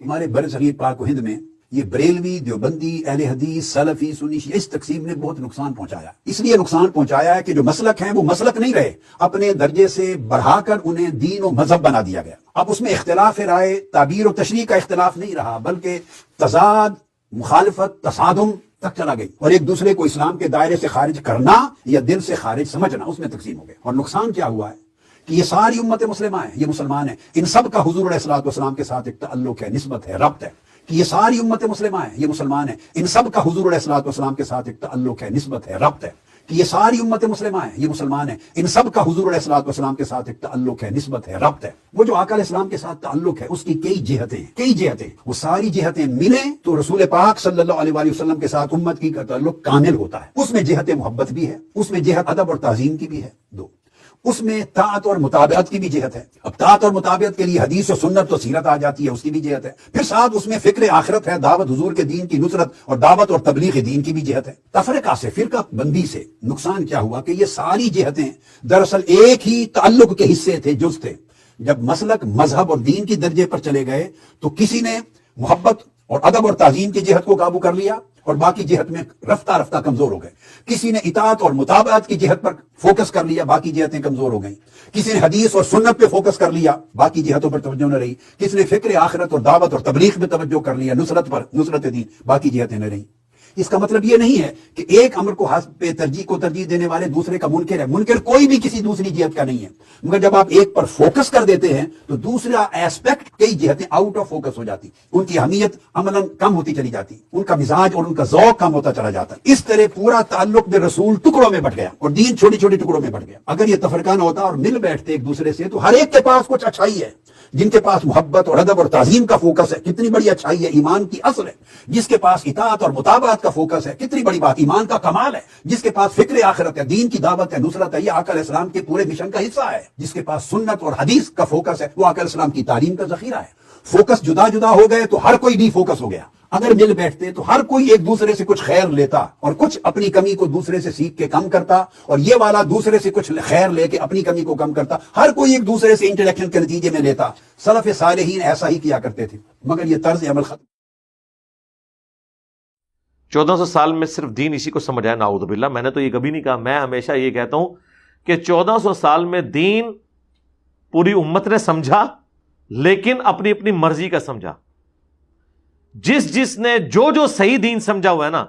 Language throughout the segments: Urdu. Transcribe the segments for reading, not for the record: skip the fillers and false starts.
ہمارے برصغیر پاک و ہند میں یہ بریلوی، دیوبندی، اہل حدیث، سلفی، سنی، شیعہ، اس تقسیم نے بہت نقصان پہنچایا. اس لیے نقصان پہنچایا ہے کہ جو مسلک ہیں وہ مسلک نہیں رہے، اپنے درجے سے بڑھا کر انہیں دین و مذہب بنا دیا گیا. اب اس میں اختلاف رائے، تعبیر و تشریح کا اختلاف نہیں رہا، بلکہ تضاد، مخالفت، تصادم تک چلا گئی، اور ایک دوسرے کو اسلام کے دائرے سے خارج کرنا یا دل سے خارج سمجھنا، اس میں تقسیم ہو گئے. اور نقصان کیا ہوا ہے کہ یہ ساری امت مسلمہ ہیں، یہ مسلمان ہیں، ان سب کا حضور علیہ الصلوۃ والسلام کے ساتھ ایک تعلق ہے، نسبت ہے، ربط ہے. کہ یہ ساری امت مسلمہ ہیں، یہ مسلمان ہیں، ان سب کا حضور علیہ الصلوۃ والسلام کے ساتھ ایک تعلق ہے، نسبت ہے، ربط ہے. کہ یہ ساری امت مسلمہ ہیں، یہ مسلمان ہیں، ان سب کا حضور علیہ الصلوۃ والسلام کے ساتھ ایک تعلق ہے، نسبت ہے، ربط ہے. وہ جو آقا علیہ السلام کے ساتھ تعلق ہے، اس کی کئی جہتیں، وہ ساری جہتیں ملیں تو رسول پاک صلی اللہ علیہ وآلہ وسلم کے ساتھ امت کی تعلق کامل ہوتا ہے. اس میں جہت محبت بھی ہے، اس میں جہت ادب اور تعظیم کی بھی ہے. دو، اس میں طاعت اور مطابعت کی بھی جہت ہے. اب طاعت اور مطابعت کے لیے حدیث و سنت و سیرت آ جاتی ہے، اس کی بھی جہت ہے. پھر ساتھ اس میں فکر آخرت ہے، دعوت حضور کے دین کی نصرت اور دعوت اور تبلیغ دین کی بھی جہت ہے. تفرقہ سے، فرقہ بندی سے نقصان کیا ہوا کہ یہ ساری جہتیں دراصل ایک ہی تعلق کے حصے تھے، جز تھے. جب مسلک، مذہب اور دین کی درجے پر چلے گئے تو کسی نے محبت اور ادب اور تعظیم کی جہت کو قابو کر لیا اور باقی جہت میں رفتہ رفتہ کمزور ہو گئے. کسی نے اطاعت اور مطابعت کی جہت پر فوکس کر لیا، باقی جہتیں کمزور ہو گئیں. کسی نے حدیث اور سنت پہ فوکس کر لیا، باقی جہتوں پر توجہ نہ رہی. کسی نے فکر آخرت اور دعوت اور تبلیغ پہ توجہ کر لیا، نصرت دین، باقی جہتیں نہ رہیں. اس کا مطلب یہ نہیں ہے کہ ایک امر کو پہ ترجیح دینے والے دوسرے کا منکر ہے. منکر کوئی بھی کسی دوسری جہت کا نہیں ہے، مگر جب آپ ایک پر فوکس کر دیتے ہیں تو دوسرا ایسپیکٹ، کئی جہتیں آؤٹ آف فوکس ہو جاتی، ان کی اہمیت عملاً کم ہوتی چلی جاتی، ان کا مزاج اور ان کا ذوق کم ہوتا چلا جاتا. اس طرح پورا تعلق بالرسول ٹکڑوں میں بٹ گیا اور دین چھوٹی چھوٹی ٹکڑوں میں بٹ گیا. اگر یہ تفرقہ نہ ہوتا اور مل بیٹھتے ایک دوسرے سے تو ہر ایک کے پاس کچھ اچھائی ہے. جن کے پاس محبت اور ادب اور تعظیم کا فوکس ہے، کتنی بڑی اچھائی ہے، ایمان کی اصل ہے. جس کے پاس اطاعت اور مطابعت کا فوکس ہے، کتنی بڑی بات، ایمان کا کمال ہے. جس کے پاس فکر آخرت ہے، دین کی دعوت ہے، نصرت ہے، یہ آقا علیہ السلام کے پورے مشن کا حصہ ہے. جس کے پاس سنت اور حدیث کا فوکس ہے، وہ آقا علیہ السلام کی تعلیم کا ذخیرہ ہے. فوکس جدا جدا ہو گئے تو ہر کوئی ڈی فوکس ہو گیا. اگر مل بیٹھتے تو ہر کوئی ایک دوسرے سے کچھ خیر لیتا اور کچھ اپنی کمی کو دوسرے سے سیکھ کے کم کرتا، اور یہ والا دوسرے سے کچھ خیر لے کے اپنی کمی کو کم کرتا. ہر کوئی ایک دوسرے سے انٹریکشن کے نتیجے میں لیتا. سلف صالحین ایسا ہی کیا کرتے تھے، مگر یہ طرز عمل ختم. 1400 سال میں صرف دین اسی کو سمجھایا، نعوذ باللہ. میں نے تو یہ کبھی نہیں کہا. میں ہمیشہ یہ کہتا ہوں کہ 1400 سال میں دین پوری امت نے سمجھا، لیکن اپنی اپنی مرضی کا سمجھا. جس نے جو صحیح دین سمجھا ہوا ہے نا،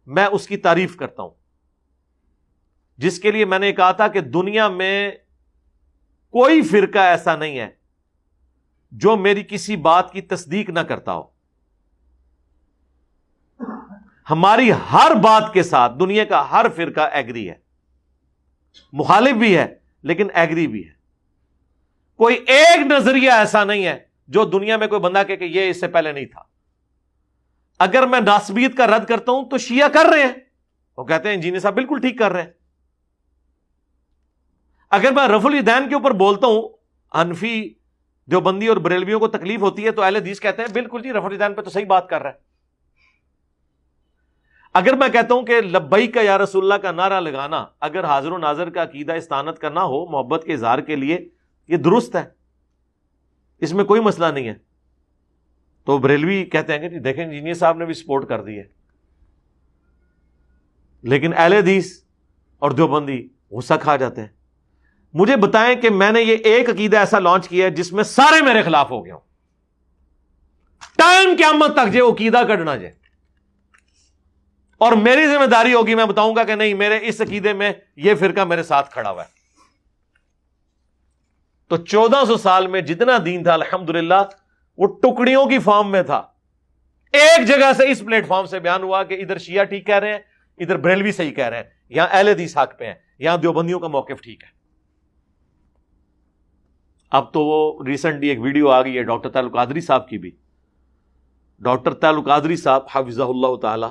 میں اس کی تعریف کرتا ہوں. جس کے لیے میں نے کہا تھا کہ دنیا میں کوئی فرقہ ایسا نہیں ہے جو میری کسی بات کی تصدیق نہ کرتا ہو. ہماری ہر بات کے ساتھ دنیا کا ہر فرقہ ایگری ہے، مخالف بھی ہے لیکن ایگری بھی ہے. کوئی ایک نظریہ ایسا نہیں ہے جو دنیا میں کوئی بندہ کہ یہ اس سے پہلے نہیں تھا. اگر میں ناسبیت کا رد کرتا ہوں تو شیعہ کر رہے ہیں، وہ کہتے ہیں انجینئر صاحب بالکل ٹھیک کر رہے ہیں. اگر میں رفع الیدین کے اوپر بولتا ہوں، حنفی، دیوبندی اور بریلویوں کو تکلیف ہوتی ہے تو اہل حدیث کہتے ہیں بالکل جی رفع الیدین پہ تو صحیح بات کر رہا ہے. اگر میں کہتا ہوں کہ لبیک یا رسول اللہ کا نعرہ لگانا اگر حاضر و ناظر کا عقیدہ استانت کرنا ہو محبت کے اظہار کے لیے، یہ درست ہے، اس میں کوئی مسئلہ نہیں ہے، تو بریلوی کہتے ہیں کہ جی دیکھیں انجینئر صاحب نے بھی سپورٹ کر دی ہے. لیکن اہل حدیث اور دیوبندی غصہ کھا جاتے ہیں. مجھے بتائیں کہ میں نے یہ ایک عقیدہ ایسا لانچ کیا ہے جس میں سارے میرے خلاف ہو گئے ہوں. ٹائم قیامت تک جو عقیدہ کڈنا جائے، اور میری ذمہ داری ہوگی میں بتاؤں گا کہ نہیں میرے اس عقیدے میں یہ فرقہ میرے ساتھ کھڑا ہوا ہے. تو 1400 سال میں جتنا دین تھا الحمدللہ وہ ٹکڑیوں کی فارم میں تھا. ایک جگہ سے اس پلیٹ فارم سے بیان ہوا کہ ادھر شیعہ ٹھیک کہہ رہے ہیں، ادھر بریلوی صحیح کہہ رہے ہیں، یہاں اہل حدیث حق پہ ہیں، یہاں دیوبندیوں کا موقف ٹھیک ہے. اب تو وہ ریسنٹلی ایک ویڈیو آ گئی ہے ڈاکٹر تعلق قادری صاحب کی بھی. ڈاکٹر تعلق قادری صاحب حفظہ اللہ تعالی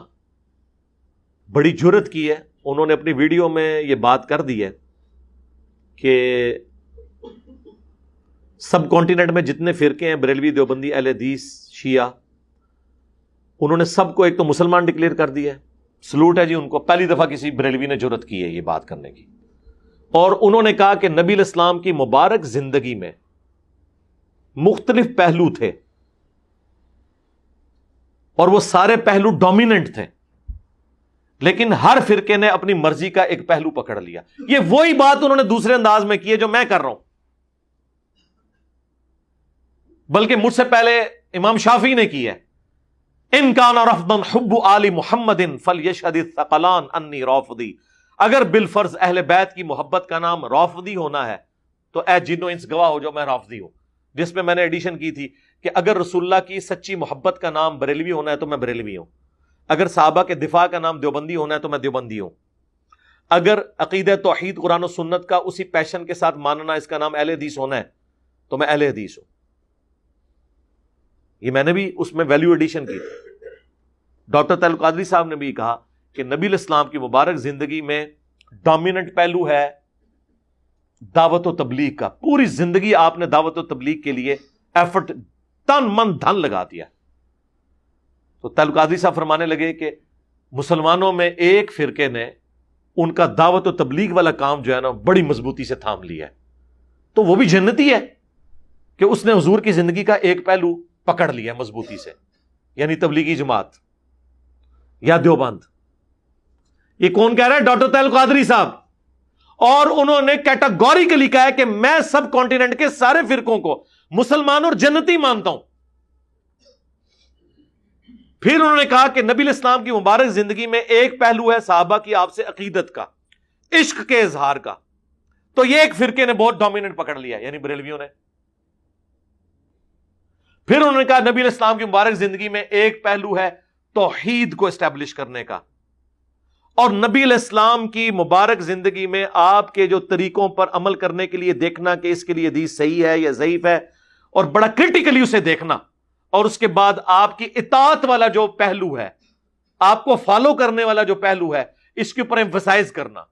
بڑی جرت کی ہے، انہوں نے اپنی ویڈیو میں یہ بات کر دی ہے کہ سب کانٹیننٹ میں جتنے فرقے ہیں بریلوی، دیوبندی، اہل حدیث، شیعہ، انہوں نے سب کو ایک تو مسلمان ڈکلیئر کر دیا ہے. سلوٹ ہے جی ان کو، پہلی دفعہ کسی بریلوی نے جرت کی ہے یہ بات کرنے کی. اور انہوں نے کہا کہ نبی علیہ السلام کی مبارک زندگی میں مختلف پہلو تھے اور وہ سارے پہلو ڈومیننٹ تھے، لیکن ہر فرقے نے اپنی مرضی کا ایک پہلو پکڑ لیا. یہ وہی بات انہوں نے دوسرے انداز میں کی ہے جو میں کر رہا ہوں، بلکہ مجھ سے پہلے امام شافعی نے کی ہے. ان کان رفضا حب آل محمد فلیشہد الثقلان انی رافضی. اگر بالفرض اہل بیت کی محبت کا نام رافضی ہونا ہے تو اے جن و انس گواہ ہو جو میں رافضی ہوں، جس میں نے ایڈیشن کی تھی کہ اگر رسول اللہ کی سچی محبت کا نام بریلوی ہونا ہے تو میں بریلوی ہوں، اگر صحابہ کے دفاع کا نام دیوبندی ہونا ہے تو میں دیوبندی ہوں، اگر عقیدہ توحید قرآن و سنت کا اسی پیشن کے ساتھ ماننا اس کا نام اہل حدیث ہونا ہے تو میں اہل حدیث ہوں. یہ میں نے بھی اس میں ویلیو ایڈیشن کی تھی. ڈاکٹر طاہر القادری صاحب نے بھی کہا کہ نبی الاسلام کی مبارک زندگی میں ڈومیننٹ پہلو ہے دعوت و تبلیغ کا. پوری زندگی آپ نے دعوت و تبلیغ کے لیے ایفرٹ تن من دھن لگا دیا. تو طاہر القادری صاحب فرمانے لگے کہ مسلمانوں میں ایک فرقے نے ان کا دعوت و تبلیغ والا کام جو ہے نا بڑی مضبوطی سے تھام لیا ہے، تو وہ بھی جنتی ہے کہ اس نے حضور کی زندگی کا ایک پہلو پکڑ لیا مضبوطی سے، یعنی تبلیغی جماعت یا دیوبند. یہ کون کہہ رہا ہے؟ ڈاکٹر طاہر القادری صاحب. اور انہوں نے کیٹاگوریکلی کہا ہے کہ میں سب کانٹیننٹ کے سارے فرقوں کو مسلمان اور جنتی مانتا ہوں. پھر انہوں نے کہا کہ نبی الاسلام کی مبارک زندگی میں ایک پہلو ہے صحابہ کی آپ سے عقیدت کا، عشق کے اظہار کا، تو یہ ایک فرقے نے بہت ڈومیننٹ پکڑ لیا، یعنی بریلویوں نے. پھر انہوں نے کہا نبی علیہ السلام کی مبارک زندگی میں ایک پہلو ہے توحید کو اسٹیبلش کرنے کا، اور نبی علیہ السلام کی مبارک زندگی میں آپ کے جو طریقوں پر عمل کرنے کے لیے دیکھنا کہ اس کے لیے حدیث صحیح ہے یا ضعیف ہے، اور بڑا کرٹیکلی اسے دیکھنا، اور اس کے بعد آپ کی اطاعت والا جو پہلو ہے، آپ کو فالو کرنے والا جو پہلو ہے، اس کے اوپر ایمفسائز کرنا.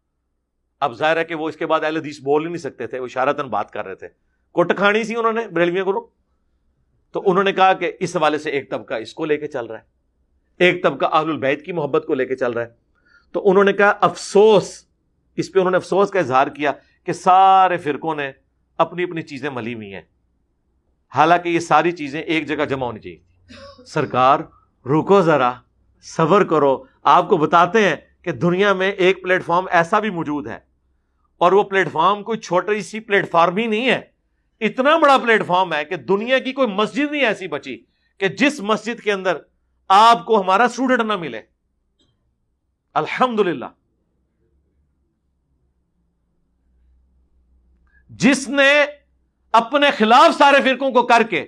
اب ظاہر ہے کہ وہ اس کے بعد اہل حدیث بول ہی نہیں سکتے تھے، وہ اشارتاً بات کر رہے تھے، کٹ کھانی سی انہوں نے بریلویوں کو. تو انہوں نے کہا کہ اس حوالے سے ایک طبقہ اس کو لے کے چل رہا ہے، ایک طبقہ اہل البیت کی محبت کو لے کے چل رہا ہے. تو انہوں نے کہا افسوس، اس پہ انہوں نے افسوس کا اظہار کیا کہ سارے فرقوں نے اپنی اپنی چیزیں ملی ہوئی ہیں، حالانکہ یہ ساری چیزیں ایک جگہ جمع ہونی چاہیے. سرکار رکو ذرا، صبر کرو، آپ کو بتاتے ہیں کہ دنیا میں ایک پلیٹ فارم ایسا بھی موجود ہے، اور وہ پلیٹ فارم کوئی چھوٹی سی پلیٹ فارم ہی نہیں ہے، اتنا بڑا پلیٹ فارم ہے کہ دنیا کی کوئی مسجد نہیں ایسی بچی کہ جس مسجد کے اندر آپ کو ہمارا اسٹوڈنٹ نہ ملے. الحمدللہ. جس نے اپنے خلاف سارے فرقوں کو کر کے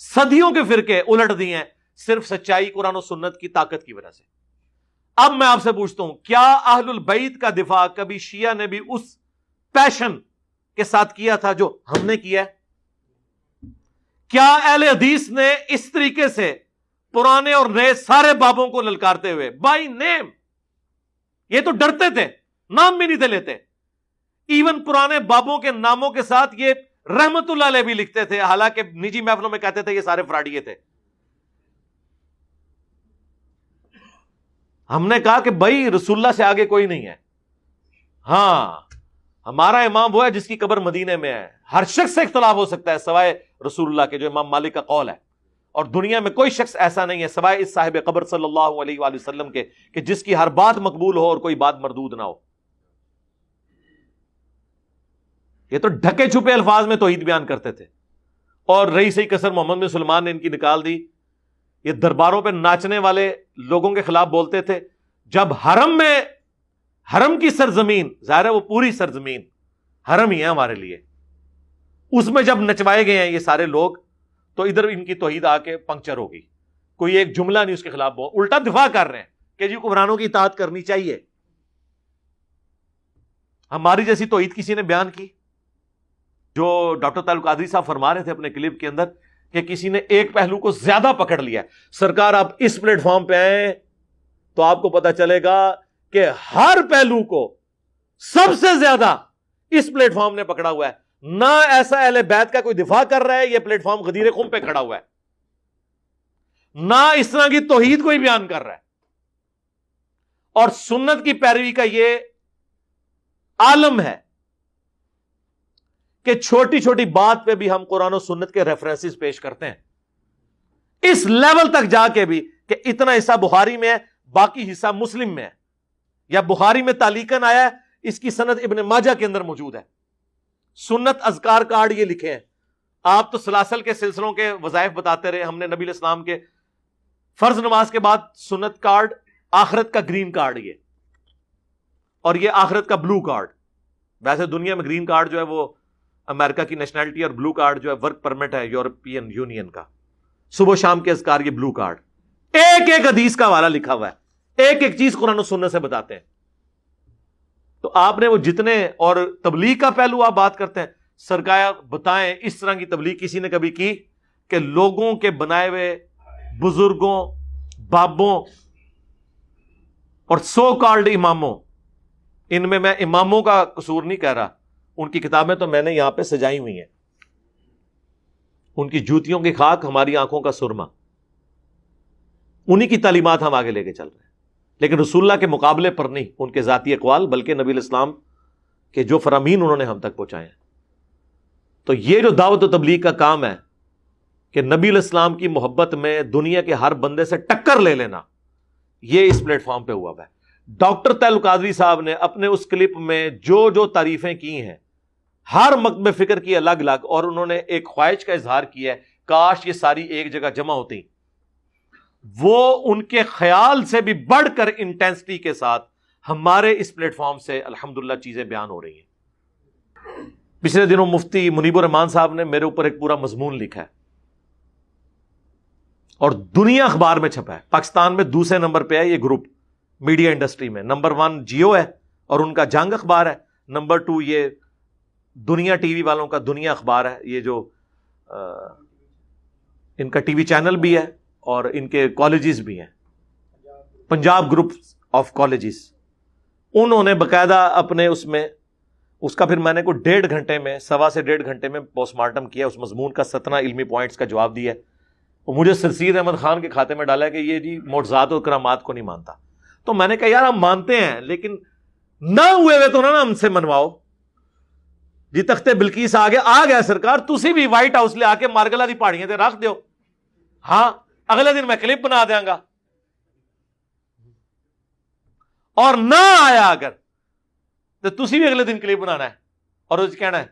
صدیوں کے فرقے الٹ دیے ہیں صرف سچائی قرآن و سنت کی طاقت کی وجہ سے. اب میں آپ سے پوچھتا ہوں، کیا اہل البیت کا دفاع کبھی شیعہ نے بھی اس پیشن کے ساتھ کیا تھا جو ہم نے کیا ہے؟ کیا اہل حدیث نے اس طریقے سے پرانے اور نئے سارے بابوں کو للکارتے ہوئے بائی نیم، یہ تو ڈرتے تھے، نام بھی نہیں تھے لیتے، ایون پرانے بابوں کے ناموں کے ساتھ یہ رحمت اللہ علیہ بھی لکھتے تھے، حالانکہ نجی محفلوں میں کہتے تھے یہ سارے فراڈیے تھے. ہم نے کہا کہ بھائی رسول اللہ سے آگے کوئی نہیں ہے. ہاں، ہمارا امام وہ ہے جس کی قبر مدینے میں ہے. ہر شخص سے اختلاف ہو سکتا ہے سوائے رسول اللہ کے، جو امام مالک کا قول ہے، اور دنیا میں کوئی شخص ایسا نہیں ہے سوائے اس صاحب قبر صلی اللہ علیہ وآلہ وسلم کے کہ جس کی ہر بات مقبول ہو اور کوئی بات مردود نہ ہو. یہ تو ڈھکے چھپے الفاظ میں توحید بیان کرتے تھے. اور رئیس قصر محمد بن سلمان نے ان کی نکال دی. یہ درباروں پہ ناچنے والے لوگوں کے خلاف بولتے تھے. جب حرم میں، حرم کی سرزمین، ظاہر ہے وہ پوری سرزمین حرم ہی ہے ہمارے لیے، اس میں جب نچوائے گئے ہیں یہ سارے لوگ، تو ادھر ان کی توحید آ کے پنکچر ہو گئی. کوئی ایک جملہ نہیں اس کے خلاف بول، الٹا دفاع کر رہے ہیں کہ جی حکمرانوں کی اطاعت کرنی چاہیے. ہماری جیسی توحید کسی نے بیان کی؟ جو ڈاکٹر طاہر القادری صاحب فرما رہے تھے اپنے کلپ کے اندر کہ کسی نے ایک پہلو کو زیادہ پکڑ لیا. سرکار آپ اس پلیٹ فارم پہ آئیں تو آپ کو پتا چلے گا کہ ہر پہلو کو سب سے زیادہ اس پلیٹ فارم نے پکڑا ہوا ہے. نہ ایسا اہل بیت کا کوئی دفاع کر رہا ہے، یہ پلیٹ فارم غدیر خم پہ کھڑا ہوا ہے، نہ اس طرح کی توحید کوئی بیان کر رہا ہے. اور سنت کی پیروی کا یہ عالم ہے کہ چھوٹی چھوٹی بات پہ بھی ہم قرآن و سنت کے ریفرنسز پیش کرتے ہیں. اس لیول تک جا کے بھی کہ اتنا حصہ بخاری میں ہے، باقی حصہ مسلم میں ہے، یا بخاری میں تعلیقاً آیا ہے، اس کی سند ابن ماجہ کے اندر موجود ہے۔ سنت اذکار کارڈ یہ لکھے ہیں۔ آپ تو سلاسل کے سلسلوں کے وظائف بتاتے رہے، ہم نے نبی علیہ السلام کے فرض نماز کے بعد سنت کارڈ، آخرت کا گرین کارڈ یہ، اور یہ آخرت کا بلو کارڈ۔ ویسے دنیا میں گرین کارڈ جو ہے وہ امریکہ کی نیشنلٹی، اور بلو کارڈ جو ہے ورک پرمٹ ہے یورپین یونین کا۔ صبح و شام کے اذکار یہ بلو کارڈ، ایک ایک حدیث کا حوالہ لکھا ہوا ہے، ایک ایک چیز قرآن و سنت سے بتاتے ہیں۔ تو آپ نے وہ جتنے، اور تبلیغ کا پہلو آپ بات کرتے ہیں، سرکار بتائیں اس طرح کی تبلیغ کسی نے کبھی کی کہ لوگوں کے بنائے ہوئے بزرگوں، بابوں اور سو کالڈ اماموں، ان میں اماموں کا قصور نہیں کہہ رہا، ان کی کتابیں تو میں نے یہاں پہ سجائی ہوئی ہیں، ان کی جوتیوں کی خاک ہماری آنکھوں کا سرما، انہی کی تعلیمات ہم آگے لے کے چل رہے ہیں، لیکن رسول اللہ کے مقابلے پر نہیں ان کے ذاتی اقوال، بلکہ نبی علیہ السلام کے جو فرامین انہوں نے ہم تک پہنچائے ہیں۔ تو یہ جو دعوت و تبلیغ کا کام ہے کہ نبی علیہ السلام کی محبت میں دنیا کے ہر بندے سے ٹکر لے لینا، یہ اس پلیٹ فارم پہ ہوا ہے۔ ڈاکٹر طاہر القادری صاحب نے اپنے اس کلپ میں جو جو تعریفیں کی ہیں ہر مکتب فکر کی الگ الگ، اور انہوں نے ایک خواہش کا اظہار کیا ہے کاش یہ ساری ایک جگہ جمع ہوتی، وہ ان کے خیال سے بھی بڑھ کر انٹینسٹی کے ساتھ ہمارے اس پلیٹ فارم سے الحمدللہ چیزیں بیان ہو رہی ہیں۔ پچھلے دنوں مفتی منیب الرحمان صاحب نے میرے اوپر ایک پورا مضمون لکھا ہے اور دنیا اخبار میں چھپا ہے۔ پاکستان میں دوسرے نمبر پہ ہے یہ گروپ میڈیا انڈسٹری میں، نمبر 1 جیو ہے اور ان کا جنگ اخبار ہے، نمبر 2 یہ دنیا ٹی وی والوں کا دنیا اخبار ہے، یہ جو ان کا ٹی وی چینل بھی ہے اور ان کے کالجز بھی ہیں، پنجاب گروپ آف کالجز۔ انہوں نے باقاعدہ اپنے اس کا پھر میں نے کوئی 1.5 گھنٹے میں، 1.25 سے 1.5 گھنٹے میں پوسٹ مارٹم کیا، اس مضمون کا 17 علمی پوائنٹس کا جواب دیا ہے۔ اور مجھے سرسید احمد خان کے کھاتے میں ڈالا کہ یہ جی معجزات اور کرامات کو نہیں مانتا۔ تو میں نے کہا یار ہم مانتے ہیں لیکن نہ ہوئے ہوئے تو نہ ہم سے منواؤ جی۔ تختے بلقیس آ گیا سرکار، تسی بھی وائٹ ہاؤس لے آ کے مارگلا دی پہاڑیاں تے رکھ دیو، ہاں اگلے دن میں کلپ بنا دیاں گا، اور نہ آیا اگر تو تسی بھی اگلے دن کلپ بنانا ہے اور اس کہنا ہے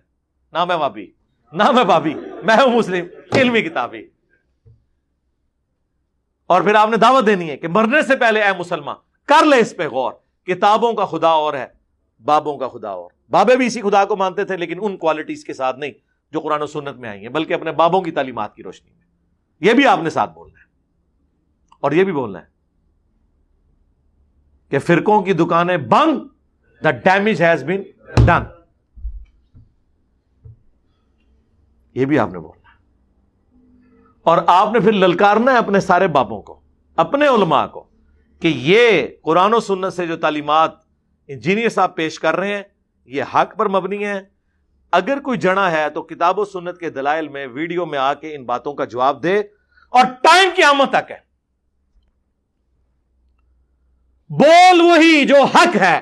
نہ میں بابی، نہ میں بابی، میں ہوں مسلم، علمی کتابی۔ اور پھر آپ نے دعوت دینی ہے کہ مرنے سے پہلے اے مسلمان کر لے اس پہ غور، کتابوں کا خدا اور ہے، بابوں کا خدا اور۔ بابے بھی اسی خدا کو مانتے تھے لیکن ان کوالٹیز کے ساتھ نہیں جو قرآن و سنت میں آئی ہیں، بلکہ اپنے بابوں کی تعلیمات کی روشنی میں۔ یہ بھی آپ نے ساتھ بولنا ہے، اور یہ بھی بولنا ہے کہ فرقوں کی دکانیں بند، the damage has been done، یہ بھی آپ نے بولنا ہے۔ اور آپ نے پھر للکارنا ہے اپنے سارے بابوں کو، اپنے علماء کو، کہ یہ قرآن و سنت سے جو تعلیمات انجینئر صاحب پیش کر رہے ہیں یہ حق پر مبنی ہے۔ اگر کوئی جنا ہے تو کتاب و سنت کے دلائل میں ویڈیو میں آ کے ان باتوں کا جواب دے، اور ٹائم قیامت تک ہے، بول وہی جو حق ہے،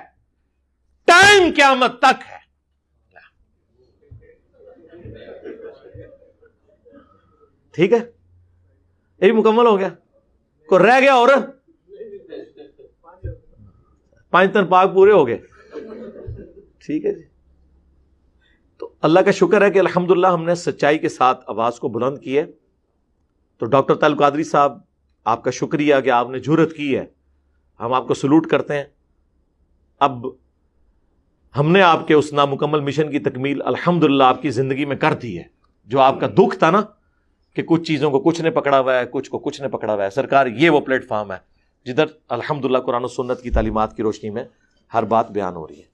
ٹائم قیامت تک ہے۔ ٹھیک ہے، یہ مکمل ہو گیا، کو رہ گیا اور 5 تن پاک پورے ہو گئے۔ ٹھیک ہے جی، تو اللہ کا شکر ہے کہ الحمدللہ ہم نے سچائی کے ساتھ آواز کو بلند کی ہے۔ تو ڈاکٹر طاہر القادری صاحب آپ کا شکریہ کہ آپ نے جرأت کی ہے، ہم آپ کو سلوٹ کرتے ہیں۔ اب ہم نے آپ کے اس نامکمل مشن کی تکمیل الحمدللہ آپ کی زندگی میں کر دی ہے۔ جو آپ کا دکھ تھا نا کہ کچھ چیزوں کو کچھ نے پکڑا ہوا ہے، کچھ کو کچھ نے پکڑا ہوا ہے، سرکار یہ وہ پلیٹ فارم ہے جدھر الحمدللہ قرآن و سنت کی تعلیمات کی روشنی میں ہر بات بیان ہو رہی ہے۔